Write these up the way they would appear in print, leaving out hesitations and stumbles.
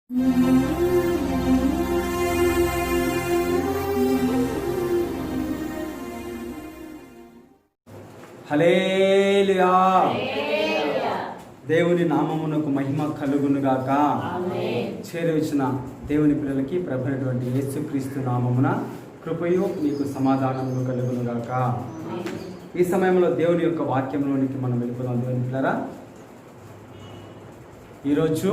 హల్లెలూయా. దేవుని నామమునకు మహిమ కలుగునుగాక. చేరవచ్చిన దేవుని పిల్లలకి ప్రభువైనటువంటి యేసుక్రీస్తు నామమున కృపయు మీకు సమాధానము కలుగునుగాక. ఈ సమయంలో దేవుని యొక్క వాక్యంలోనికి మనం వెళ్ళిపోదాం. దేవుని పిల్లరా, ఈరోజు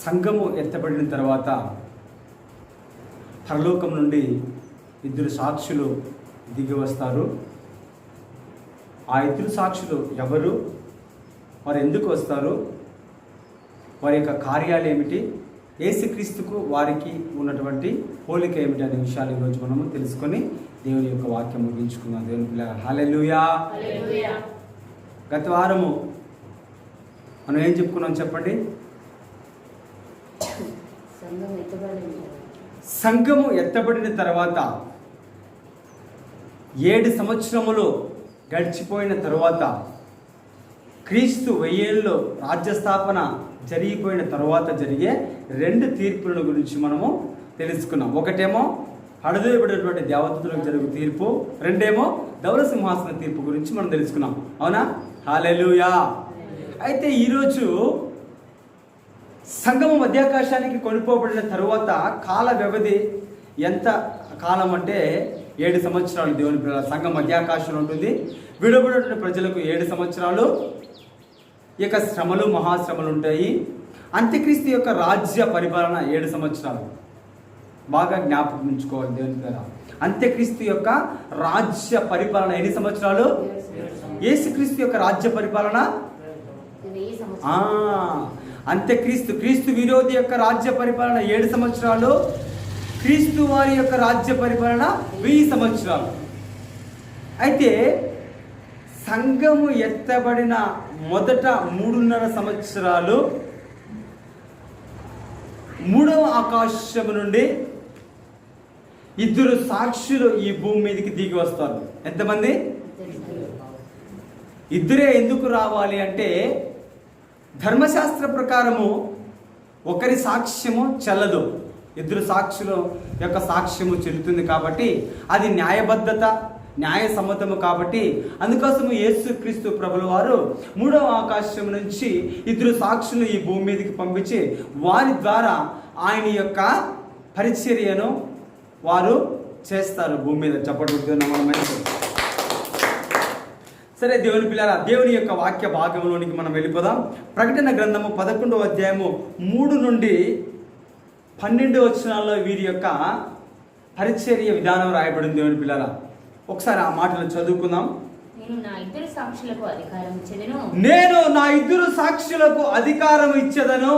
సంఘము ఎత్తబడిన తర్వాత పరలోకం నుండి ఇద్దరు సాక్షులు దిగి వస్తారు. ఆ ఇద్దరు సాక్షులు ఎవరు, వారు ఎందుకు వస్తారు, వారి యొక్క కార్యాలు ఏమిటి, యేసుక్రీస్తుకు వారికి ఉన్నటువంటి పోలిక ఏమిటి అనే విషయాలు ఈరోజు మనము తెలుసుకొని దేవుని యొక్క వాక్యం ముగించుకుందాం. దేవుని పిల్లల హల్లెలూయా. గత వారము మనం ఏం చెప్పుకున్నాం చెప్పండి? సంఘము ఎత్తబడిన తర్వాత 7 సంవత్సరములు గడిచిపోయిన తరువాత క్రీస్తు 1000 ఏళ్ళలో రాజ్యస్థాపన జరిగిపోయిన తర్వాత జరిగే 2 తీర్పుల గురించి మనము తెలుసుకున్నాం. ఒకటేమో హడదోయబడినటువంటి దేవదూతలకు జరుగు తీర్పు, రెండేమో ధవల సింహాసన తీర్పు గురించి మనం తెలుసుకున్నాం. అవునా? హల్లెలూయా. అయితే ఈరోజు సంఘము మధ్యాకాశానికి కొనిపోబడిన తరువాత కాల వ్యవధి ఎంత కాలం అంటే 7 సంవత్సరాలు. దేవుని పిల్లల సంఘం మధ్యాకాశంలో ఉంటుంది. విడబడిన ప్రజలకు 7 సంవత్సరాలు. ఇక శ్రమలు మహాశ్రమలు ఉంటాయి. అంత్యక్రీస్తు యొక్క రాజ్య పరిపాలన 7 సంవత్సరాలు. బాగా జ్ఞాపకం ఉంచుకోవాలి దేవుని పిల్లల. అంత్యక్రీస్తు యొక్క రాజ్య పరిపాలన ఎన్ని సంవత్సరాలు? యేసుక్రీస్తు యొక్క రాజ్య పరిపాలన క్రీస్తు విరోధి యొక్క రాజ్య పరిపాలన 7 సంవత్సరాలు. క్రీస్తు వారి యొక్క రాజ్య పరిపాలన 1000 సంవత్సరాలు. అయితే సంఘము ఎత్తబడిన మొదట 3.5 సంవత్సరాలు 3వ ఆకాశము నుండి ఇద్దరు సాక్షులు ఈ భూమి మీదకి దిగి వస్తారు. ఎంతమంది? ఇద్దరే. ఎందుకు రావాలి అంటే ధర్మశాస్త్ర ప్రకారము ఒకరి సాక్ష్యము చెల్లదు, ఇద్దరు సాక్షుల యొక్క సాక్ష్యము చెల్లుతుంది. కాబట్టి అది న్యాయబద్ధత, న్యాయసమ్మతము. కాబట్టి అందుకోసము యేసుక్రీస్తు ప్రభుల వారు 3వ ఆకాశం నుంచి ఇద్దరు సాక్షులు ఈ భూమి మీదకి పంపించి వారి ద్వారా ఆయన యొక్క పరిచర్యను వారు చేస్తారు భూమి మీద. చెప్పబడుతున్న మన మనసు. సరే దేవుని పిల్లరా, దేవుని యొక్క వాక్య భాగంలోనికి మనం వెళ్ళిపోదాం. ప్రకటన గ్రంథము 11వ అధ్యాయము 3 నుండి 12 వచనాల్లో వీరి యొక్క పరిచర్య విధానం రాయబడింది. దేవుని పిల్లరా, ఒకసారి ఆ మాటలు చదువుకుందాం. నేను నా ఇద్దరు సాక్షులకు అధికారం ఇచ్చేదను.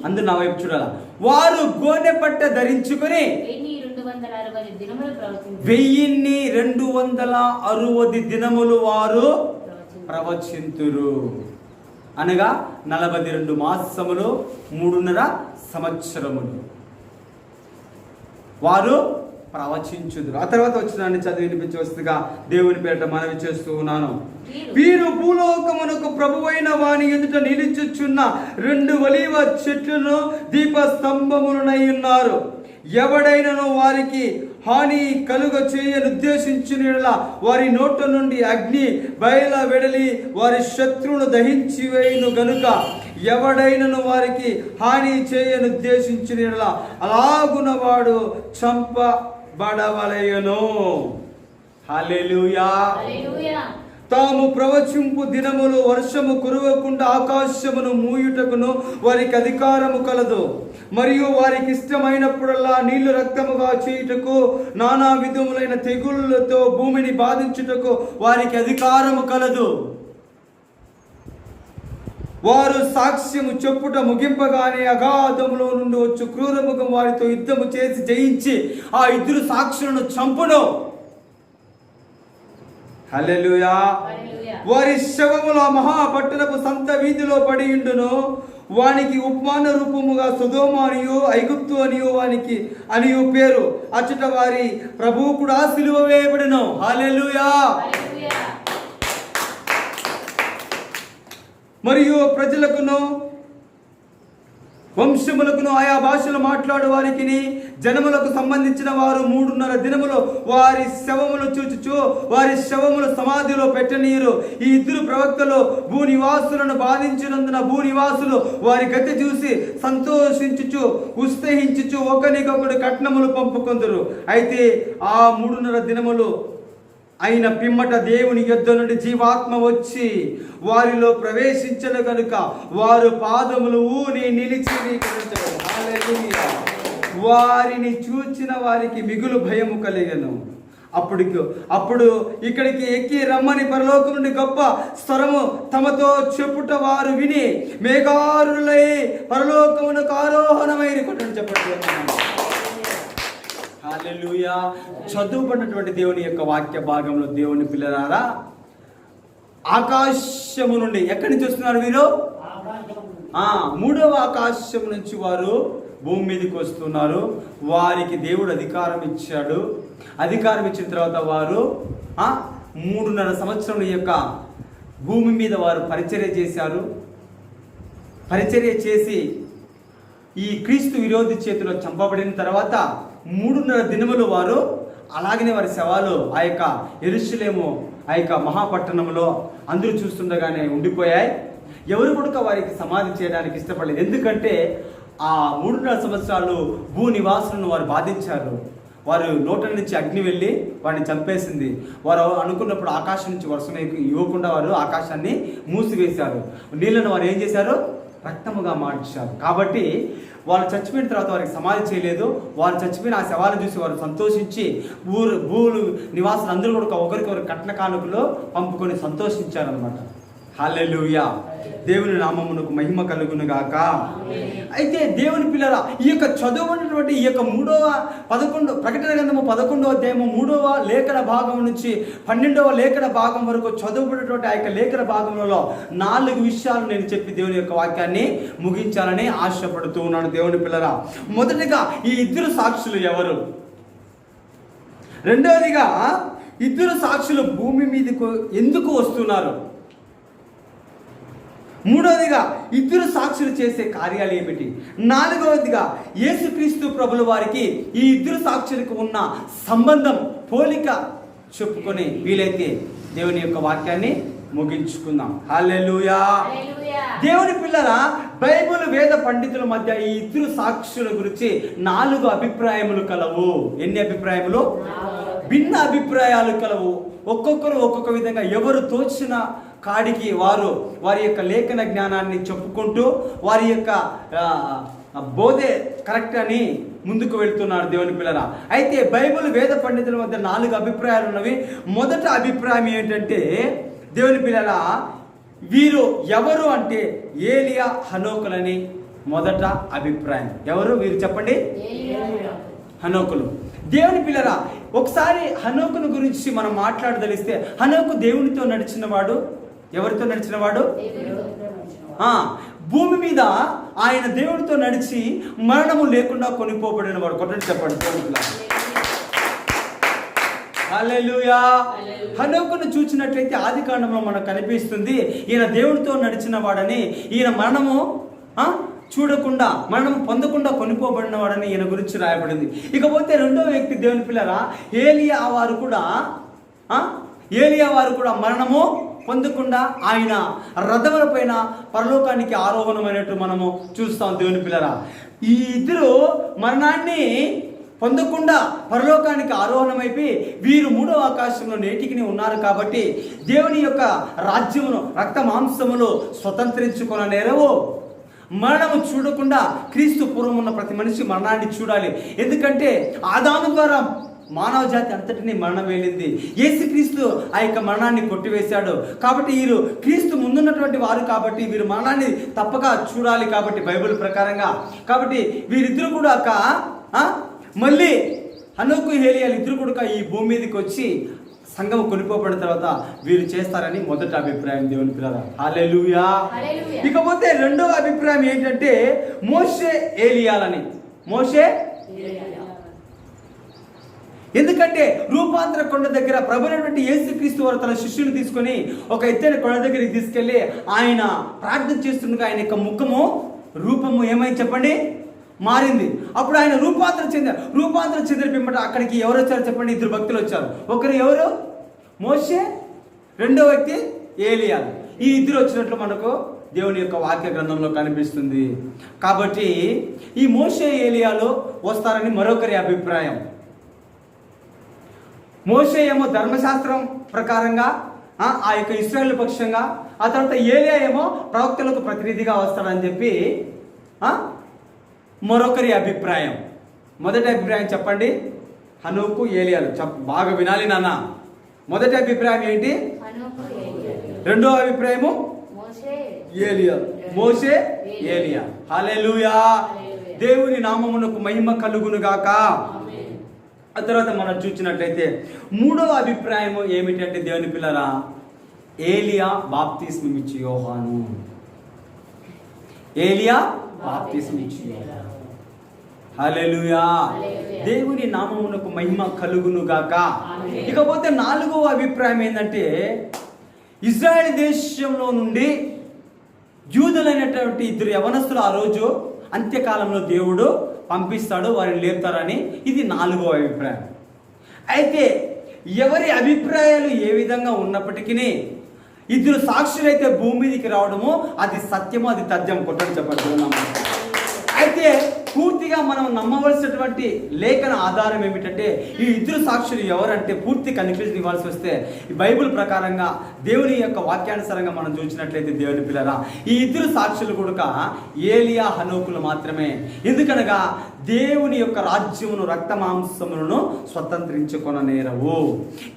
అందరూ నా వైపు చూడాల. వారు గోనెపట్ట ధరించుకుని 1260 దినములు వారు ప్రవచింతురు. అనగా 42 మాసములు 3.5 సంవత్సరములు వారు ప్రవచించుదురు. ఆ తర్వాత వచ్చినాన్ని చదివి వినిపించవలసిందిగా దేవుని పేరిట మనవి చేస్తూ ఉన్నాను. వీరు భూలోకమునకు ప్రభువైన వాని ఎదుట నిలుచుచున్న 2 ఒలీవ చెట్లను దీపస్తంభములనై ఉన్నారు. ఎవడైనను వారికి హాని కలుగ చేయనుద్దేశించిన వారి నోట నుండి అగ్ని బయల వెడలి వారి శత్రువును దహించి వేయును గనుక ఎవడైనను వారికి హాని చేయనుద్దేశించిన అలాగున వాడు చంపబడవలెను. హల్లెలూయా. తాము ప్రవచింపు దినములు వర్షము కురవకుండా ఆకాశమును మూయుటకును వారికి అధికారము కలదు. మరియు వారికి ఇష్టమైనప్పుడల్లా నీళ్లు రక్తముగా చేయుటకు నానా విధములైన తెగుళ్ళతో భూమిని బాధించుటకు వారికి అధికారము కలదు. వారు సాక్ష్యము చెప్పుట ముగింపగానే అగాధములో నుండి వచ్చు క్రూరముఖం వారితో యుద్ధము చేసి జయించి ఆ ఇద్దరు సాక్షులను చంపును. హల్లెలూయా. వారి శవముల మహాపట్టణపు సంత వీధిలో పడి ఉండును. వానికి ఉపమాన రూపముగా సొదొమ అనియు ఐగుప్తు అనియు వానికి అనియు పేరు. అచ్చట వారి ప్రభువు కూడా సిలువ వేయబడెను. హల్లెలూయా. మరియు ప్రజలకును వంశములకును ఆయా భాషలు మాట్లాడు వారికి జనములకు సంబంధించిన వారు 3.5 దినములు వారి శవములు చూచుచు వారి శవములు సమాధిలో పెట్టనీరు. ఈ 2 ప్రవక్తలు భూనివాసులను బాధించినందున భూనివాసులు వారి గతి చూసి సంతోషించుచు ఉత్సహించుచు ఒకరికొకడు కట్నములు పంపుకొందురు. అయితే ఆ 3.5 దినములు అయిన పిమ్మట దేవుని యొద్ద నుండి జీవాత్మ వచ్చి వారిలో ప్రవేశించను కనుక వారు పాదములు ఊని నిలిచి వారిని చూచిన వారికి మిగులు భయము కలిగెను. అప్పుడు ఇక్కడికి ఎక్కి రమ్మని పరలోకం నుండి గొప్ప స్వరము తమతో చెప్పుట వారు విని మేఘారులై పరలోకమునకు ఆరోహణమైన కొట్టని చెప్పండి. హల్లెలూయా. చదువుకున్నటువంటి దేవుని యొక్క వాక్య భాగంలో దేవుని పిల్లలారా, ఆకాశము నుండి ఎక్కడి నుంచి వస్తున్నారు వీరు? 3వ ఆకాశం నుంచి వారు భూమి మీదకి వస్తున్నారు. వారికి దేవుడు అధికారం ఇచ్చాడు. అధికారం ఇచ్చిన తర్వాత వారు 3.5 సంవత్సరం ఈ యొక్క భూమి మీద వారు పరిచర్య చేశారు. పరిచర్య చేసి ఈ క్రీస్తు విరోధి చేతిలో చంపబడిన తర్వాత 3.5 దినములు వారు అలాగనే వారి శవాలు ఆ యొక్క యెరూషలేము ఆ యొక్క మహాపట్టణంలో అందరూ చూస్తుండగానే ఉండిపోయాయి. ఎవరు కూడా వారికి సమాధి చేయడానికి ఇష్టపడలేదు. ఎందుకంటే ఆ 3.5 సంవత్సరాలు భూ నివాసులను వారు బాధించారు. వారు నోట నుంచి అగ్ని వెళ్ళి వారిని చంపేసింది. వారు అనుకున్నప్పుడు ఆకాశం నుంచి వర్షం ఇవ్వకుండా వారు ఆకాశాన్ని మూసివేశారు. నీళ్ళను వారు ఏం చేశారు? రక్తముగా మార్చారు. కాబట్టి వాళ్ళు చచ్చిపోయిన తర్వాత వారికి సమాధి చేయలేదు. వారు చచ్చిపోయిన ఆ శవాలను చూసి వారు సంతోషించి భూలు నివాసులు అందరూ కూడా ఒకరికొకరు కట్న కానుకలు పంపుకొని సంతోషించారనమాట. హల్లెలూయా. దేవుని నామమునకు మహిమ కలుగును గాక. అయితే దేవుని పిల్లరా, ఈ యొక్క చదువుకున్నటువంటి ఈ యొక్క 11 ప్రకటన గ్రంథము 11వ అధ్యాయము 3వ లేఖన భాగం నుంచి 12వ లేఖన భాగం వరకు చదువుకున్నటువంటి ఆ యొక్క లేఖన భాగంలో 4 విషయాలు నేను చెప్పి దేవుని యొక్క వాక్యాన్ని ముగించాలని ఆశపడుతూ ఉన్నాను. దేవుని పిల్లరా, మొదటిగా ఈ 2 సాక్షులు ఎవరు? రెండవదిగా 2 సాక్షులు భూమి మీదకు ఎందుకు వస్తున్నారు? మూడవదిగా 2 సాక్షులు చేసే కార్యాలు ఏమిటి? 4వదిగా యేసుక్రీస్తు ప్రభుల వారికి ఈ 2 సాక్షులకు ఉన్న సంబంధం, పోలిక చెప్పుకొని వీలైతే దేవుని యొక్క వాక్యాన్ని ముగించుకుందాం. హల్లెలూయా. దేవుని పిల్లరా, బైబిల్ వేద పండితుల మధ్య ఈ 2 సాక్షుల గురించి 4 అభిప్రాయములు కలవు. ఎన్ని అభిప్రాయములు? భిన్న అభిప్రాయాలు కలవు. ఒక్కొక్కరు ఒక్కొక్క విధంగా ఎవరు తోచిన కాడికి వారి యొక్క లేఖన జ్ఞానాన్ని చెప్పుకుంటూ వారి యొక్క బోధే కరెక్ట్ అని ముందుకు వెళ్తున్నారు దేవుని పిల్లరా. అయితే బైబిల్ వేద పండితుల మధ్య 4 అభిప్రాయాలు ఉన్నవి. మొదటి అభిప్రాయం ఏంటంటే దేవుని పిల్లరా, వీరు ఎవరు అంటే ఏలియా హనోకులని మొదట అభిప్రాయం. ఎవరు వీరు చెప్పండి? హనోకులు. దేవుని పిల్లరా, ఒకసారి హనోకును గురించి మనం మాట్లాడదలిస్తే, హనోకు దేవునితో నడిచిన వాడు. ఎవరితో నడిచిన వాడు? భూమి మీద ఆయన దేవుడితో నడిచి మరణము లేకుండా కొనిపోబడిన వాడు. కొట్టండి చెప్పండి దేవుని పిల్లరా. హల్లెలూయా. హనోకును చూసినట్లయితే ఆది కాండంలో మనకు కనిపిస్తుంది ఈయన దేవుడితో నడిచిన వాడని, ఈయన మరణము చూడకుండా మరణం పొందకుండా కొనిపోబడిన వాడని ఈయన గురించి రాయబడింది. ఇకపోతే రెండో వ్యక్తి దేవుని పిల్లరా, ఏలియా వారు కూడా మరణము పొందకుండా ఆయన రథముల పైన పరలోకానికి ఆరోహణమైనట్టు మనము చూస్తాం దేవుని పిల్లరా. ఈ 2 మరణాన్ని పొందకుండా పరలోకానికి ఆరోహణమైపోయి వీరు 3వ ఆకాశంలో నేటికి ఉన్నారు. కాబట్టి దేవుని యొక్క రాజ్యమును రక్త మాంసములు స్వతంత్రించుకొననేరవు. మరణము చూడకుండా క్రీస్తు పూర్వం ఉన్న ప్రతి మనిషి మరణాన్ని చూడాలి. ఎందుకంటే ఆదాము ద్వారా మానవ జాతి అంతటినీ మరణం వెళ్ళింది. యేసుక్రీస్తు ఆ యొక్క మరణాన్ని కొట్టివేశాడు. కాబట్టి వీరు క్రీస్తు ముందున్నటువంటి వారు కాబట్టి వీరు మరణాన్ని తప్పక చూడాలి. కాబట్టి బైబిల్ ప్రకారంగా కాబట్టి వీరిద్దరు కూడా మళ్ళీ హనోకు ఏలియాలు ఇద్దరు కూడా ఈ భూమి మీదకి వచ్చి సంఘం కొనిపోబడిన తర్వాత వీరు చేస్తారని మొదటి అభిప్రాయం దేవుని పిల్లరా. హల్లెలూయా. ఇకపోతే రెండవ అభిప్రాయం ఏంటంటే మోషే ఏలియాలని. మోషే ఎందుకంటే రూపాంతర కొండ దగ్గర ప్రభువైనటువంటి యేసుక్రీస్తు వారు తన శిష్యుని తీసుకొని ఒక ఎత్తైన కొండ దగ్గరికి తీసుకెళ్లి ఆయన ప్రార్థన చేస్తుండగా ఆయన యొక్క ముఖము రూపము ఏమైంది చెప్పండి, మారింది. అప్పుడు ఆయన రూపాంతరం చెందిన పిమ్మట అక్కడికి ఎవరు వచ్చారు చెప్పండి, ఇద్దరు భక్తులు వచ్చారు. ఒకరు ఎవరు, మోషే, రెండో వ్యక్తి ఏలియా. ఈ ఇద్దరు వచ్చినట్లు మనకు దేవుని యొక్క వాక్య గ్రంథంలో కనిపిస్తుంది. కాబట్టి ఈ మోషే ఏలియాలో వస్తారని మరొకరి అభిప్రాయం. మోషే ఏమో ధర్మశాస్త్రం ప్రకారంగా ఆ యొక్క ఇశ్రాయేలు పక్షంగా, ఆ తర్వాత ఏలియా ఏమో ప్రవక్తలకు ప్రతినిధిగా వస్తాడని చెప్పి మరొకరి అభిప్రాయం. మొదటి అభిప్రాయం చెప్పండి, హనోకు ఏలియాలు. బాగా వినాలి నాన్న. మొదటి అభిప్రాయం ఏంటి? రెండో అభిప్రాయము ఏలియా, మోషే ఏలియా. హల్లెలూయా, దేవుని నామమునకు మహిమ కలుగును గాక. ఆ తర్వాత మనం చూసినట్లయితే మూడవ అభిప్రాయం ఏమిటంటే దేవుని పిల్లరా, ఏలియా బాప్తిస్మం ఇచ్చి యోహాను. ఏలియా బాప్తిస్మం ఇచ్చి యోహాను. హల్లెలూయా, దేవుని నామమునకు మహిమ కలుగును గాక. ఇకపోతే నాలుగవ అభిప్రాయం ఏంటంటే, ఇజ్రాయెల్ దేశంలో నుండి యూదులైనటువంటి ఇద్దరు యవనస్తులు ఆ రోజు అంత్యకాలంలో దేవుడు పంపిస్తాడు, వారిని లేపుతారని. ఇది నాలుగవ అభిప్రాయం. అయితే ఎవరి అభిప్రాయాలు ఏ విధంగా ఉన్నప్పటికీ ఇద్దరు సాక్షులైతే భూమి మీదకి రావడము అది సత్యము, అది తథ్యం. కొట్టని చెప్పడుతున్నాము. అయితే పూర్తిగా మనం నమ్మవలసినటువంటి లేఖన ఆధారం ఏమిటంటే, ఈ ఇద్దరు సాక్షులు ఎవరంటే పూర్తి కన్క్లూజన్ ఇవ్వాల్సి వస్తే ఈ బైబిల్ ప్రకారంగా దేవుని యొక్క వాక్యానుసారంగా మనం చూసినట్లయితే దేవుని పిల్లరా, ఈ ఇద్దరు సాక్షులు కూడా ఏలియా హనోకులు మాత్రమే. ఎందుకనగా దేవుని యొక్క రాజ్యమును రక్త మాంసములను స్వతంత్రించుకొననేరవు.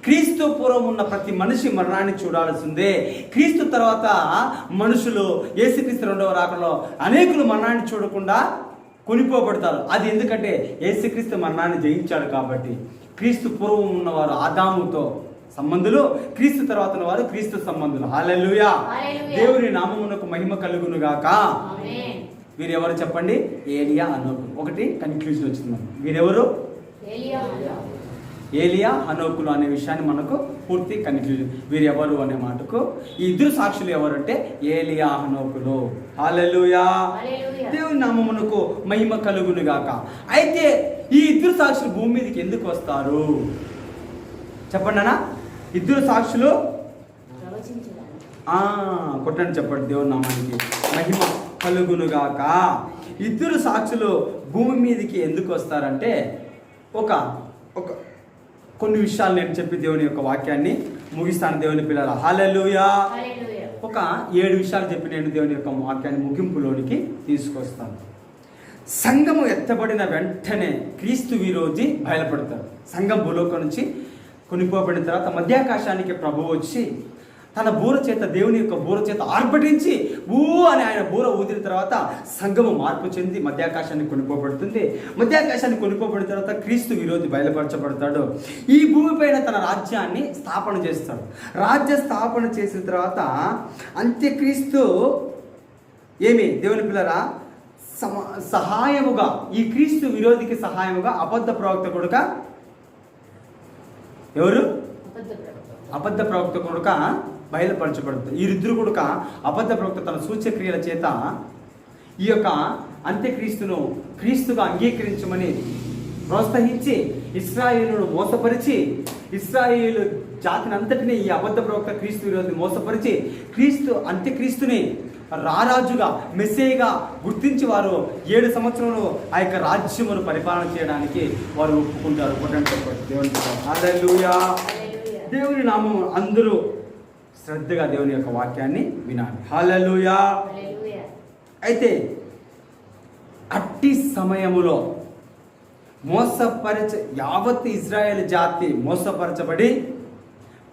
క్రీస్తు పూర్వం ఉన్న ప్రతి మనిషి మరణాన్ని చూడాల్సిందే. క్రీస్తు తర్వాత మనుషులు యేసుక్రీస్తు రెండవ రాకలో అనేకులు మరణాన్ని చూడకుండా కొనిపోబడతారు. అది ఎందుకంటే యేసుక్రీస్తు మరణాన్ని జయించాడు కాబట్టి. క్రీస్తు పూర్వం ఉన్నవారు ఆదాముతో సంబంధులు, క్రీస్తు తర్వాత ఉన్నవారు క్రీస్తు సంబంధులు. హల్లెలూయా, దేవుని నామమునకు మహిమ కలుగును గాక. వీరెవరు చెప్పండి? ఏలియా హనోకు. ఒకటి కన్క్లూజన్ వచ్చింది. వీరెవరు? ఏలియా హనోకులు అనే విషయాన్ని మనకు పూర్తి కన్క్లూజన్. వీరెవరు అనే మాటకు ఈ ఇద్దరు సాక్షులు ఎవరంటే ఏలియా హనోకులు. హల్లెలూయా, దేవుని నామమునకు మహిమ కలుగును గాక. అయితే ఈ ఇద్దరు సాక్షులు భూమి మీదకి ఎందుకు వస్తారు చెప్పండి అన్న. ఇద్దరు సాక్షులు కొట్టండి చెప్పండి. దేవుని నామానికి మహిమ కలుగునుగాక. ఇద్దరు సాక్షులు భూమి మీదకి ఎందుకు వస్తారంటే ఒక కొన్ని విషయాలు నేను చెప్పి దేవుని యొక్క వాక్యాన్ని ముగిస్తాను. దేవుని పిల్లల హల్లెలూయా. ఒక 7 విషయాలు చెప్పి నేను దేవుని యొక్క వాక్యాన్ని ముగింపులోనికి తీసుకొస్తాను. సంఘము ఎత్తబడిన వెంటనే క్రీస్తు విరోధి బయలుపడతారు. సంఘం భూలోకం నుంచి కొనిపోబడిన తర్వాత మధ్యాకాశానికి ప్రభువు వచ్చి తన బూర చేత, దేవుని యొక్క బూర చేత ఆర్భటించి అని ఆయన బూర ఊదిన తర్వాత సంఘము మార్పు చెంది మధ్యాకాశానికి కొనిపోబడుతుంది. మధ్యాకాశానికి కొనిపోబడిన తర్వాత క్రీస్తు విరోధి బయలుపరచబడతాడు. ఈ భూమిపైన తన రాజ్యాన్ని స్థాపన చేస్తాడు. రాజ్య స్థాపన చేసిన తర్వాత అంత్యక్రీస్తు దేవుని పిల్లరా సహాయముగా, ఈ క్రీస్తు విరోధికి సహాయముగా అబద్ధ ప్రవక్త కొడుక ఎవరు? అబద్ధ ప్రవక్త కొడుక బయలుపరచబడుతుంది. వీరిద్దరు కూడా అబద్ధ ప్రవక్త తన సూచ్యక్రియల చేత ఈ యొక్క అంత్యక్రీస్తును క్రీస్తుగా అంగీకరించమని ప్రోత్సహించి ఇశ్రాయేలును మోసపరిచి, ఇశ్రాయేలు జాతిని అంతటినీ ఈ అబద్ధ ప్రవక్త క్రీస్తు విరోధి మోసపరిచి అంత్యక్రీస్తుని రారాజుగా, మెస్సేగా గుర్తించి వారు 7 సంవత్సరంలో ఆ యొక్క రాజ్యమును పరిపాలన చేయడానికి వారు ఒప్పుకుంటారు. దేవుని హల్లెలూయా. దేవుని నామము అందరూ శ్రద్ధగా దేవుని యొక్క వాక్యాన్ని వినాలి. హల్లెలూయా. అయితే అట్టి సమయములో యావత్ ఇజ్రాయేల్ జాతి మోసపరచబడి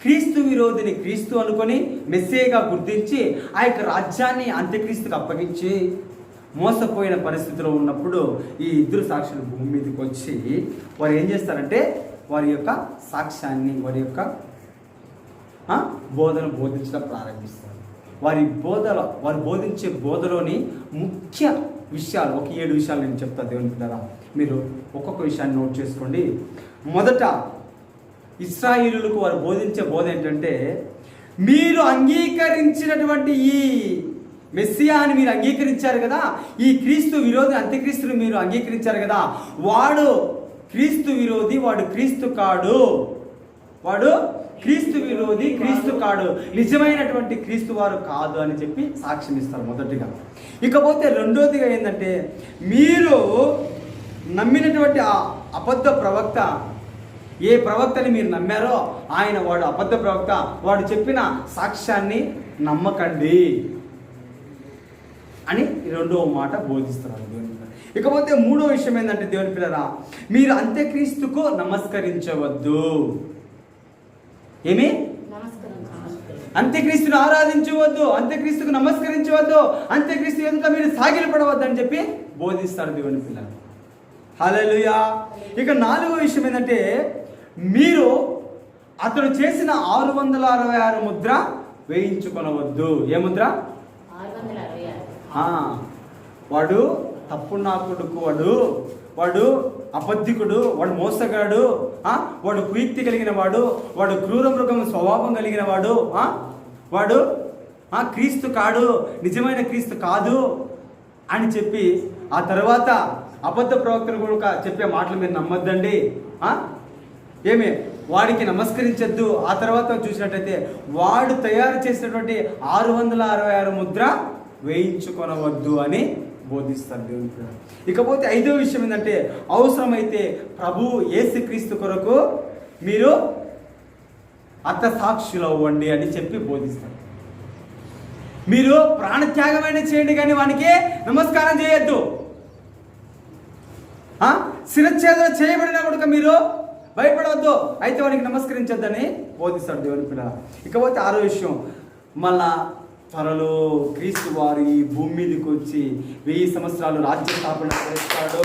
క్రీస్తు విరోధిని క్రీస్తు అనుకొని మెస్సేగా గుర్తించి ఆ యొక్క రాజ్యాన్ని అంత్యక్రీస్తుకు అప్పగించి మోసపోయిన పరిస్థితిలో ఉన్నప్పుడు ఈ ఇద్దరు సాక్షులు భూమి మీదకి వచ్చి వారు ఏం చేస్తారంటే వారి యొక్క సాక్ష్యాన్ని, వారి యొక్క బోధన బోధించడం ప్రారంభిస్తారు. వారు బోధించే బోధలోని ముఖ్య విషయాలు ఒక 7 విషయాలు నేను చెప్తాను. దేవుని బిడ్డలారా, మీరు ఒక్కొక్క విషయాన్ని నోట్ చేసుకోండి. మొదట ఇశ్రాయేలులకు వారు బోధించే బోధ ఏంటంటే, మీరు అంగీకరించినటువంటి ఈ మెస్సియా అని మీరు అంగీకరించారు కదా, ఈ క్రీస్తు విరోధి అంత్యక్రీస్తుని మీరు అంగీకరించారు కదా, వాడు క్రీస్తు విరోధి, వాడు క్రీస్తు కాడు, వాడు క్రీస్తు విరోధి, క్రీస్తు కాడు, నిజమైనటువంటి క్రీస్తు వారు కాదు అని చెప్పి సాక్ష్యం ఇస్తారు మొదటిగా. ఇకపోతే రెండోదిగా ఏంటంటే, మీరు నమ్మినటువంటి ఆ అబద్ధ ప్రవక్త, ఏ ప్రవక్తని మీరు నమ్మారో ఆయన వాడు అబద్ధ ప్రవక్త, వాడు చెప్పిన సాక్ష్యాన్ని నమ్మకండి అని రెండవ మాట బోధిస్తున్నారు దేవుని. ఇకపోతే మూడో విషయం ఏంటంటే దేవుని పిల్లరా, మీరు అంత్యక్రీస్తుకు నమస్కరించవద్దు. ఏమి? అంత్యక్రీస్తుని ఆరాధించవద్దు, అంత్యక్రీస్తుకు నమస్కరించవద్దు, అంత్యక్రీస్తు ఎదుట మీరు సాగిలపడవద్దు అని చెప్పి బోధిస్తారు దేవుని పిల్లలు. హల్లెలూయా. ఇక నాలుగో విషయం ఏంటంటే, మీరు అతడు చేసిన 666 ముద్ర వేయించుకొనవద్దు. ఏ ముద్ర? వాడు తప్పు నా కొడుకు, వాడు అబద్ధికుడు, వాడు మోసగాడు, వాడు కుయుక్తి కలిగిన వాడు, వాడు క్రూర మృగం స్వభావం కలిగిన వాడు, వాడు క్రీస్తు కాడు, నిజమైన క్రీస్తు కాదు అని చెప్పి ఆ తర్వాత అబద్ధ ప్రవక్తలు కూడా చెప్పే మాటలు మీరు నమ్మొద్దండి. ఏమి? వాడికి నమస్కరించద్దు. ఆ తర్వాత చూసినట్టయితే వాడు తయారు చేసినటువంటి 666 ముద్ర వేయించుకొనవద్దు అని బోధిస్తారు దేవుని. ఇకపోతే ఐదో విషయం ఏంటంటే, అవసరమైతే ప్రభు యేసుక్రీస్తు కొరకు మీరు హతసాక్షులు అవ్వండి అని చెప్పి బోధిస్తారు. మీరు ప్రాణత్యాగమైన చేయండి కానీ వానికి నమస్కారం చేయొద్దు. శిరచ్ఛేదన చేయబడినా కూడా మీరు భయపడవద్దు, అయితే వానికి నమస్కరించొద్దని బోధిస్తాడు దేవుని పిల్లల. ఇకపోతే ఆరో విషయం, మళ్ళా త్వరలో క్రీస్తు వారు ఈ భూమి మీదకి వచ్చి 1000 సంవత్సరాలు రాజ్య స్థాపన చేస్తాడు.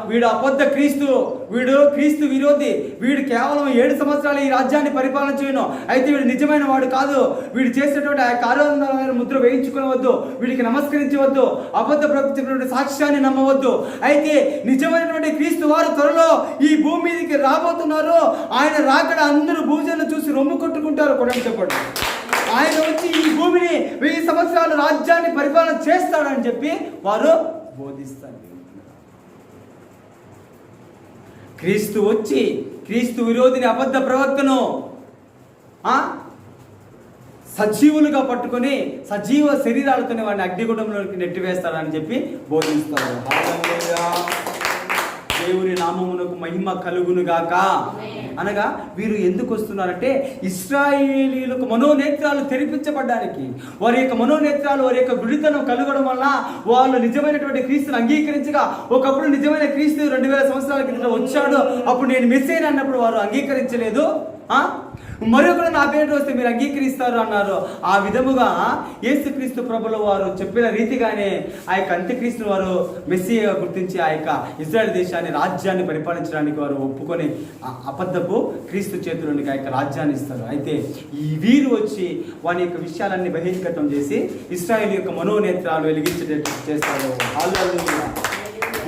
వీడు అబద్ధ క్రీస్తు, వీడు క్రీస్తు విరోధి, వీడు కేవలం 7 సంవత్సరాలు ఈ రాజ్యాన్ని పరిపాలన చేయను, అయితే వీడు నిజమైన వాడు కాదు, వీడు చేసినటువంటి ఆ 666 ముద్ర వేయించుకోవద్దు, వీడికి నమస్కరించవద్దు, అబద్ధ ప్రవక్త సాక్ష్యాన్ని నమ్మవద్దు, అయితే నిజమైనటువంటి క్రీస్తు వారు త్వరలో ఈ భూమి మీదకి రాబోతున్నారు. ఆయన రాకడ అందరూ భూజనులు చూసి రొమ్ము కొట్టుకుంటారు. కొడండి చెప్పండి. ఆయన వచ్చి ఈ భూమిని 1000 సంవత్సరాలు రాజ్యాన్ని పరిపాలన చేస్తాడని చెప్పి వారు బోధిస్తారు. క్రీస్తు వచ్చి క్రీస్తు విరోధిని అబద్ధ ప్రవక్తను సజీవులుగా పట్టుకొని సజీవ శరీరాలతోనే వాడిని అగ్నిగుండంలోకి నెట్టివేస్తాడని చెప్పి బోధిస్తారు. దేవుని నామమునకు మహిమ కలుగును గాక. అనగా వీరు ఎందుకు వస్తున్నారంటే, ఇశ్రాయేలీయులకు మనోనేత్రాలు తెరిపించబడ్డానికి, వారి యొక్క మనోనేత్రాలు, వారి యొక్క గుడితనం కలగడం వల్ల వాళ్ళు నిజమైనటువంటి క్రీస్తుని అంగీకరించగా, ఒకప్పుడు నిజమైన క్రీస్తు 2000 సంవత్సరాల కింద వచ్చాడు, అప్పుడు నేను మెస్సీని అన్నప్పుడు వారు అంగీకరించలేదు. మరొకరు నా పేరు వస్తే మీరు అంగీకరిస్తారు అన్నారు. ఆ విధముగా యేసుక్రీస్తు ప్రభుల వారు చెప్పిన రీతిగానే ఆ యొక్క అంత్యక్రీస్తు వారు మెస్సీగా గుర్తించి ఆ యొక్క ఇజ్రాయెల్ దేశాన్ని, రాజ్యాన్ని పరిపాలించడానికి వారు ఒప్పుకొని అబద్ధపు క్రీస్తు చేతుల్లోనికి ఆ యొక్క రాజ్యాన్ని ఇస్తారు. అయితే ఈ వీరు వచ్చి వారి యొక్క విషయాలన్నీ బహిర్గతం చేసి ఇశ్రాయేలు యొక్క మనోనేత్రాలు వెలిగించేటట్టు చేస్తారు. హల్లెలూయా.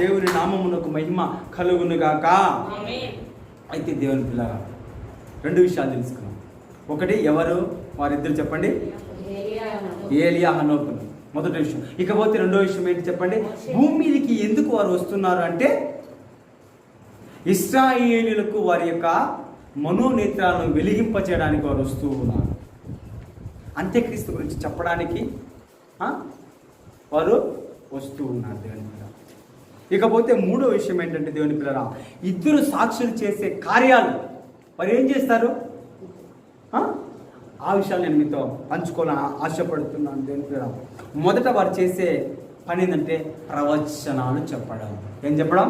దేవుని నామమునకు మహిమ కలుగునుగాక. అయితే దేవుని పిల్లగా 2 విషయాలు తెలుసుకున్నాం. ఒకటి, ఎవరు వారిద్దరు చెప్పండి? ఏలియా, హనోకులు. మొదటి విషయం. ఇకపోతే రెండో విషయం ఏంటి చెప్పండి? భూమి మీదకి ఎందుకు వారు వస్తున్నారు అంటే, ఇశ్రాయేలీయులకు వారి యొక్క మనోనేత్రాలను వెలిగింపచేయడానికి వారు వస్తూ ఉన్నారు. అంత్యక్రీస్తు గురించి చెప్పడానికి వారు వస్తూ ఉన్నారు దేవుని పిల్లరా. ఇకపోతే మూడో విషయం ఏంటంటే దేవుని పిల్లరా, ఇద్దరు సాక్షులు చేసే కార్యాలు వారు ఏం చేస్తారు? ఆ విషయాలు నేను మీతో పంచుకోవాలని ఆశపడుతున్నాను దేవుని పిల్లరా. మొదట వారు చేసే పని ఏంటంటే ప్రవచనాలు చెప్పడం. ఏం చెప్పడం?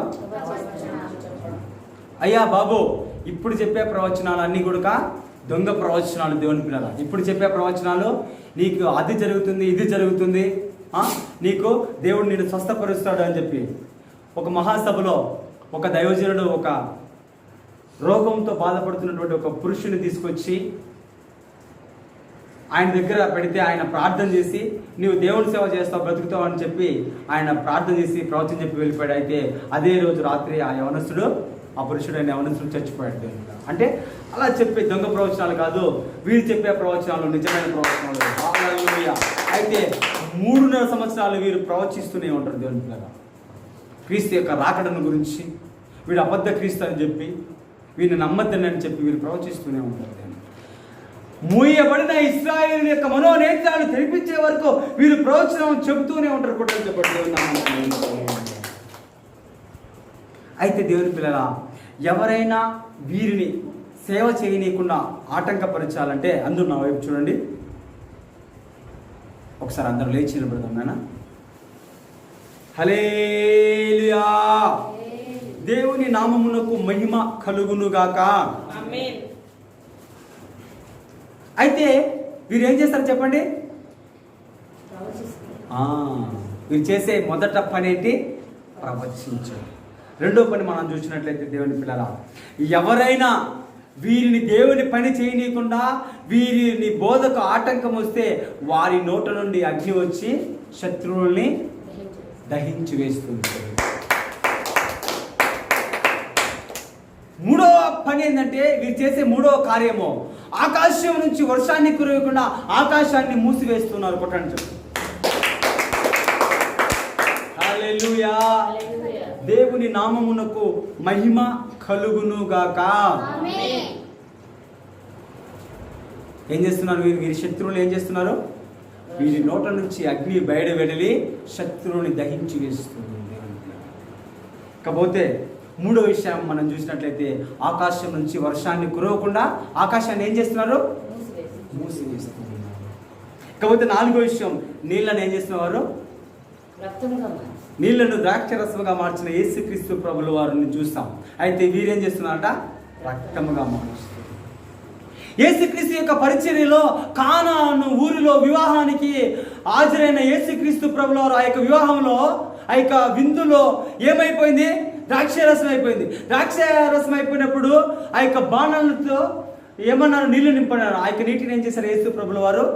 అయ్యా బాబు, ఇప్పుడు చెప్పే ప్రవచనాలు అన్నీ కూడా దొంగ ప్రవచనాలు దేవుని పిల్లరా. ఇప్పుడు చెప్పే ప్రవచనాలు నీకు అది జరుగుతుంది, ఇది జరుగుతుంది, నీకు దేవుడు నిన్ను స్వస్థపరుస్తాడు అని చెప్పి ఒక మహాసభలో ఒక దైవజనుడు ఒక రోగంతో బాధపడుతున్నటువంటి ఒక పురుషుని తీసుకొచ్చి ఆయన దగ్గర పెడితే ఆయన ప్రార్థన చేసి, నీవు దేవుని సేవ చేస్తావు, బ్రతుకుతావు అని చెప్పి ఆయన ప్రార్థన చేసి ప్రవచనం చెప్పి వెళ్ళిపోయాడు. అయితే అదే రోజు రాత్రి ఆ పురుషుడైన యవనస్తుడు చచ్చిపోయాడు దేవుని. అంటే అలా చెప్పే దొంగ ప్రవచనాలు కాదు, వీరు చెప్పే ప్రవచనాలు నిజమైన ప్రవచనాలు. హల్లెలూయా. అయితే 3.5 సంవత్సరాలు వీరు ప్రవచిస్తూనే ఉంటారు దేవుని పిల్లగా. క్రీస్తు యొక్క రాకడను గురించి, వీడు అబద్ధ క్రీస్తు అని చెప్పి, వీరిని నమ్మద్దని అని చెప్పి వీరు ప్రవచిస్తూనే ఉంటారు. మూయబడిన ఇశ్రాయేలు యొక్క మనోనేత్రాలు తెరిపించే వరకు వీరు ప్రవచనం చెబుతూనే ఉంటారు. కొట్టని చెప్పండి. అయితే దేవుని పిల్లలా, ఎవరైనా వీరిని సేవ చేయనీయకుండా ఆటంకపరచాలంటే అందరూ నా వైపు చూడండి. ఒకసారి అందరూ లేచి నిలబడదాం నాయనా. హల్లెలూయా. దేవుని నామమునకు మహిమ కలుగునుగాక. ఆమేన్. అయితే వీరు ఏం చేస్తారు చెప్పండి? వీరు చేసే మొదట పని ఏంటి? ప్రవచించడం. రెండో పని మనం చూసినట్లయితే దేవుని పిల్లల, ఎవరైనా వీరిని దేవుని పని చేయనీయకుండా వీరిని బోధకు ఆటంకం వస్తే వారి నోట నుండి అగ్ని వచ్చి శత్రువుల్ని దహించి వేస్తుంది. మూడవ పని ఏంటంటే వీరు చేసే మూడవ కార్యము, ఆకాశం నుంచి వర్షాన్ని కురవకుండా ఆకాశాన్ని మూసివేస్తున్నారు. కొట్టండి చెప్పు. హల్లెలూయా. దేవుని నామమునకు మహిమ కలుగునుగాక. ఏం చేస్తున్నారు వీరి శత్రువులు? ఏం చేస్తున్నారు? వీరి నోట నుంచి అగ్ని బయట వెడలి శత్రువుని దహించి వేస్తుంది. కాకపోతే మూడో విషయం మనం చూసినట్లయితే, ఆకాశం నుంచి వర్షాన్ని కురవకుండా ఆకాశాన్ని ఏం చేస్తున్నారు? మూసివేస్తున్నారు. కాకపోతే నాలుగో విషయం, నీళ్ళని ఏం చేస్తున్నారు? నీళ్లను ద్రాక్షరసముగా మార్చిన యేసుక్రీస్తు ప్రభుల వారిని చూస్తాం. అయితే వీరేం చేస్తున్నారట? రక్తముగా మారుస్తారు. యేసుక్రీస్తు యొక్క పరిచర్యలో కానాను ఊరిలో వివాహానికి హాజరైన యేసుక్రీస్తు ప్రభుల వారు ఆ యొక్క వివాహంలో, ఆ యొక్క విందులో ఏమైపోయింది? ద్రాక్షరసం అయిపోయింది. ద్రాక్షరసం అయిపోయినప్పుడు ఆ యొక్క బాణాలతో ఏమన్నారు? నీళ్లు నింపన్నారు. ఆ యొక్క నీటిని ఏం చేశారు? యేసు ప్రభుల వారు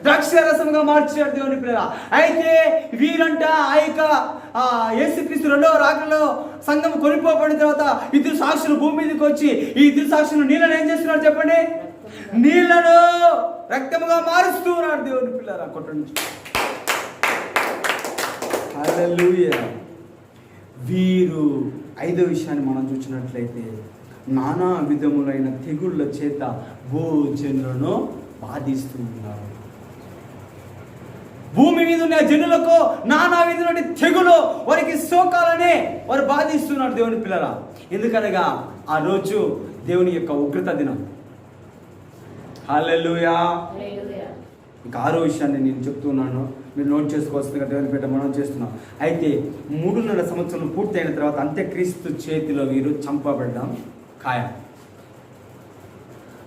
ద్రాక్షరసంగా మార్చారు దేవుని పిల్లల. అయితే వీరంట ఆ యొక్క యేసుక్రీస్తు రెండవ రాకడలో సంఘం కొనిపోబడిన తర్వాత ఇద్దరు సాక్షులు భూమి మీదకి వచ్చి ఈ ఇద్దరు సాక్షులు నీళ్ళని ఏం చేస్తున్నారు చెప్పండి? నీళ్లను రక్తముగా మారుస్తూ ఉన్నారు దేవుని పిల్లల. కొట్టండి. హల్లెలూయా. వీరు ఐదో విషయాన్ని మనం చూసినట్లయితే, నానా విధములైన తెగుళ్ళ చేత భూజనులను బాధిస్తూ ఉన్నారు. భూమి మీద ఉన్న జనులకు నానా విధుల తెగులు వారికి సోకాలనే వారు బాధిస్తున్నారు దేవుని పిల్లల. ఎందుకనగా ఆ రోజు దేవుని యొక్క ఉగ్రత దినం. హల్లెలూయా. ఇంకా ఆరో విషయాన్ని నేను చెప్తున్నాను, మీరు నోట్ చేసుకోవాల్సిందిగా దేవుని పేట మనం చేస్తున్నాం. అయితే 3.5 సంవత్సరం పూర్తయిన తర్వాత అంత్యక్రీస్తు చేతిలో వీరు చంపబడ్డం ఖాయం.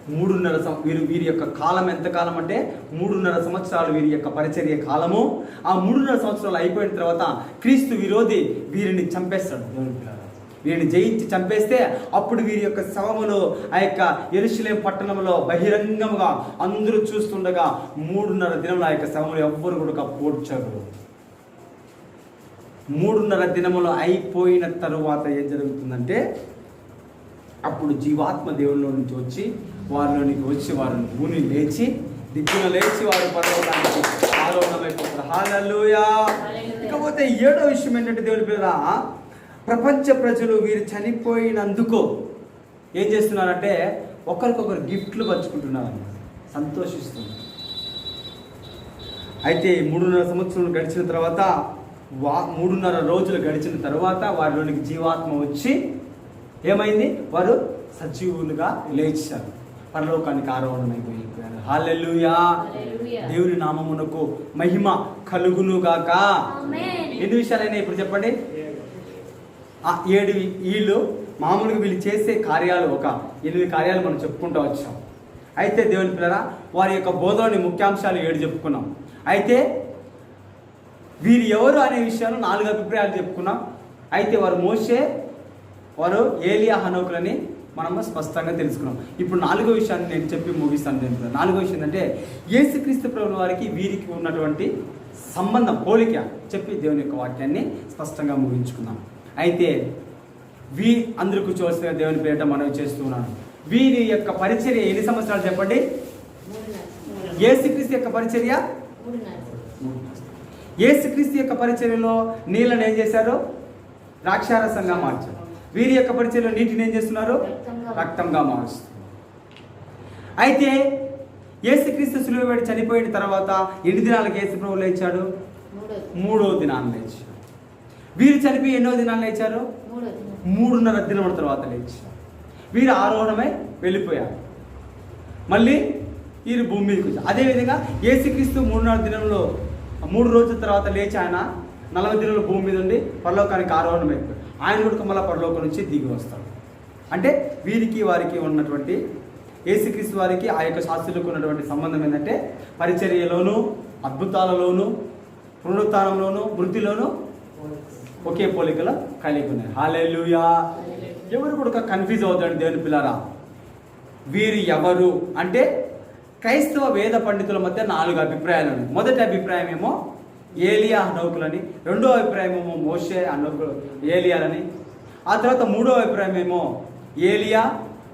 3.5 వీరి యొక్క కాలం ఎంత కాలం అంటే 3.5 సంవత్సరాలు వీరి యొక్క పరిచర్య కాలము. ఆ 3.5 సంవత్సరాలు అయిపోయిన తర్వాత క్రీస్తు విరోధి వీరిని చంపేస్తాడు దేవుని పిల్లలు. వీరిని జయించి చంపేస్తే అప్పుడు వీరి యొక్క శవములు ఆ యొక్క యెరూషలేము పట్టణంలో బహిరంగముగా అందరూ చూస్తుండగా 3.5 దినములు ఆ యొక్క శవములు ఎవ్వరు కూడా పోడ్చరు. 3.5 దినములు అయిపోయిన తరువాత ఏం జరుగుతుందంటే, అప్పుడు జీవాత్మ దేవుల్లో నుంచి వచ్చి వారిలోనికి వచ్చి వారిని భూమి లేచి దిక్కున లేచి వారి పరలోకానికి ఆరోహణమైపోతారు. హల్లెలూయా. ఇకపోతే 7వ విషయం ఏంటంటే దేవుని పిల్లల, ప్రపంచ ప్రజలు వీరు చనిపోయినందుకు ఏం చేస్తున్నారంటే ఒకరికొకరు గిఫ్ట్లు పంచుకుంటున్నారు, సంతోషిస్తున్నారు. అయితే 3.5 సంవత్సరాలు గడిచిన తర్వాత 3.5 రోజులు గడిచిన తర్వాత వారిలోనికి జీవాత్మ వచ్చి ఏమైంది? వారు సజీవులుగా లేచారు, పరలోకానికి ఆరోహణమైపోయారు. హల్లెలూయా. దేవుని నామమునకు మహిమ కలుగునుగాక. ఎన్ని విషయాలైనా ఇప్పుడు చెప్పండి? 7 వీళ్ళు మామూలుగా వీళ్ళు చేసే కార్యాలు ఒక 8 కార్యాలు మనం చెప్పుకుంటూ వచ్చాం. అయితే దేవుని పిల్లరా, వారి యొక్క బోధలోని ముఖ్యాంశాలు 7 చెప్పుకున్నాం. అయితే వీరు ఎవరు అనే విషయాలు 4 అభిప్రాయాలు చెప్పుకున్నాం. అయితే వారు మోషే, వారు ఏలియా, హనోకులని మనము స్పష్టంగా తెలుసుకున్నాం. ఇప్పుడు 4వ విషయాన్ని నేను చెప్పి ముగిస్తాను. 4వ విషయం ఏంటంటే యేసుక్రీస్తు ప్రభువు వారికి వీరికి ఉన్నటువంటి సంబంధం, పోలిక చెప్పి దేవుని యొక్క వాక్యాన్ని స్పష్టంగా ముగించుకున్నాం. అయితే అందరూ కూర్చోవలసిన దేవుని పేరిట మనవి చేస్తున్నాను. వీరి యొక్క పరిచర్య ఎన్ని సంవత్సరాలు చెప్పండి? యేసుక్రీస్తు యొక్క పరిచర్య, యేసుక్రీస్తు యొక్క పరిచర్యలో నీళ్ళని ఏం చేశారు? ద్రాక్షారసంగా మార్చారు. వీరి యొక్క పరిచర్యలో నీటిని ఏం చేస్తున్నారు? రక్తంగా మారుస్తారు. అయితే యేసుక్రీస్తు సిలువ వేడి చనిపోయిన తర్వాత ఎన్ని దినాలకు యేసు ప్రభువు లేచాడు? 3వ దినాన్ని లేచాడు. వీరు చనిపోయి ఎన్నో దినాలు లేచారు? 3.5 దినముల తర్వాత లేచారు. వీరు ఆరోహణమై వెళ్ళిపోయారు. మళ్ళీ వీరు భూమి మీదకి వచ్చారు. అదేవిధంగా యేసుక్రీస్తు 3.5 దినంలో 3 రోజుల తర్వాత లేచి ఆయన 40 దినాలు భూమి మీద ఉండి పరలోకానికి ఆరోహణం అయిపోయాడు. ఆయన కూడా మళ్ళీ పరలోకం నుంచి దిగి వస్తాడు. అంటే వీరికి వారికి ఉన్నటువంటి యేసుక్రీస్తు వారికి ఆ యొక్క శాస్త్రులకు ఉన్నటువంటి సంబంధం ఏంటంటే పరిచర్యలోను, అద్భుతాలలోను, పునరుత్థానంలోను, మృతిలోను ఒకే పోలికలు కలిగి ఉన్నాయి. హల్లెలూయా. ఎవరు కూడా కన్ఫ్యూజ్ అవుతాడు దేవుని పిల్లారా. వీరు ఎవరు అంటే క్రైస్తవ వేద పండితుల మధ్య 4 అభిప్రాయాలు ఉన్నాయి. మొదటి అభిప్రాయం ఏమో ఏలియా హనోకులని, రెండో అభిప్రాయం ఏమో మోషే హనోకు ఏలియాలని, ఆ తర్వాత 3వ అభిప్రాయం ఏమో ఏలియా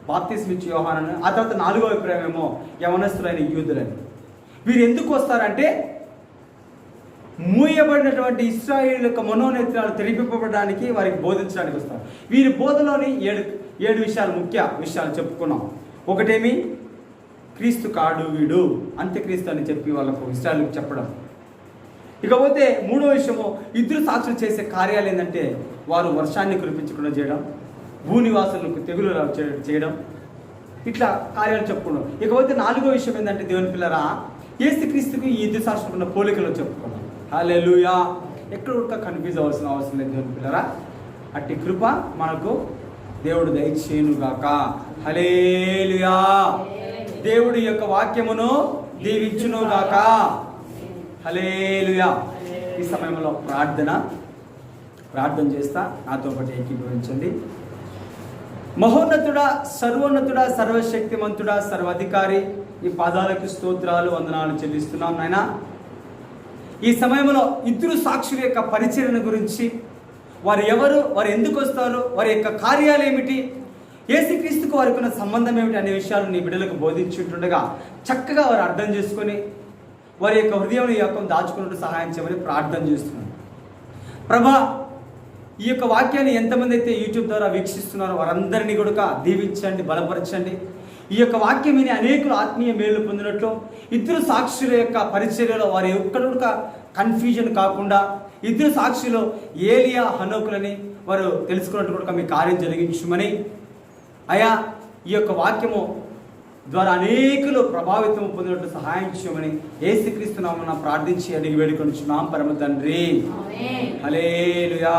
బాప్తిస్మిచ్చి యోహానని, ఆ తర్వాత 4వ అభిప్రాయం ఏమో యవనస్తులైన యూదులని. వీరు ఎందుకు వస్తారంటే మూయబడినటువంటి ఇశ్రాయేలు యొక్క మనోనేత్రాలు తెరిపింపబడడానికి, వారికి బోధించడానికి వస్తారు. వీరి బోధలోని 7 విషయాలు, ముఖ్య విషయాలు చెప్పుకున్నాం. ఒకటేమి క్రీస్తు కాడు వీడు, అంత్యక్రీస్తు అని చెప్పి వాళ్ళకు ఇశ్రాయేలుకు చెప్పడం. ఇకపోతే 3వ విషయము ఇద్దరు సాక్షులు చేసే కార్యాలు ఏంటంటే వారు వర్షాన్ని కురిపించకుండా చేయడం, భూనివాసులకు తెగులు చేయడం, ఇట్లా కార్యాలు చెప్పుకున్నాం. ఇకపోతే 4వ విషయం ఏంటంటే దేవుని పిల్లరా యేసుక్రీస్తుకు ఈ ఇద్దరు సాక్షులకు ఉన్న పోలికలు చెప్పుకున్నాం. హల్లెలూయా. ఎక్కడ కూడా కన్ఫ్యూజ్ అవ్వాల్సిన అవసరం లేదు దేవుని పిల్లరా. అట్టి కృప మనకు దేవుడు దయచేయునుగాక. హల్లెలూయా. దేవుడి యొక్క వాక్యమును దీవించునుగాక. హల్లెలూయా. ఈ సమయంలో ప్రార్థన చేస్తా, నాతో పాటు ఏకీభవించండి. మహోన్నతుడా, సర్వోన్నతుడా, సర్వశక్తిమంతుడా, సర్వాధికారి, ఈ పాదాలకు స్తోత్రాలు, వందనాలు చెల్లిస్తున్నాం నాయనా. ఈ సమయంలో ఇద్దరు సాక్షుల యొక్క పరిచర్యను గురించి, వారు ఎవరు, వారు ఎందుకు వస్తారు, వారి యొక్క కార్యాలు ఏమిటి, యేసుక్రీస్తుకు వారికి ఉన్న సంబంధం ఏమిటి అనే విషయాలు నీ బిడ్డలకు బోధించుంటుండగా చక్కగా వారు అర్థం చేసుకొని వారి యొక్క హృదయం యొక్క దాచుకున్నట్టు సహాయం చేయమని ప్రార్థన చేస్తున్నాను. ప్రభా, ఈ యొక్క వాక్యాన్ని ఎంతమంది అయితే యూట్యూబ్ ద్వారా వీక్షిస్తున్నారో వారందరినీ కూడా దీవించండి, బలపరచండి. ఈ యొక్క వాక్యం విని అనేకులు ఆత్మీయ మేలు పొందినట్లు, ఇద్దరు సాక్షుల యొక్క పరిచర్యలో వారి ఒక్కడ కన్ఫ్యూజన్ కాకుండా, ఇద్దరు సాక్షులు ఏలియా హనోకులని వారు తెలుసుకున్నట్టు కూడా మీ కార్యం జరిగించమని, అయా ఈ యొక్క వాక్యము ద్వారా అనేకులు ప్రభావితం పొందినట్టు సహాయం చేయమని యేసుక్రీస్తు నామమున ప్రార్థించి అడిగి వేడుకొనుచున్నాం పరమ తండ్రి. హల్లెలూయా.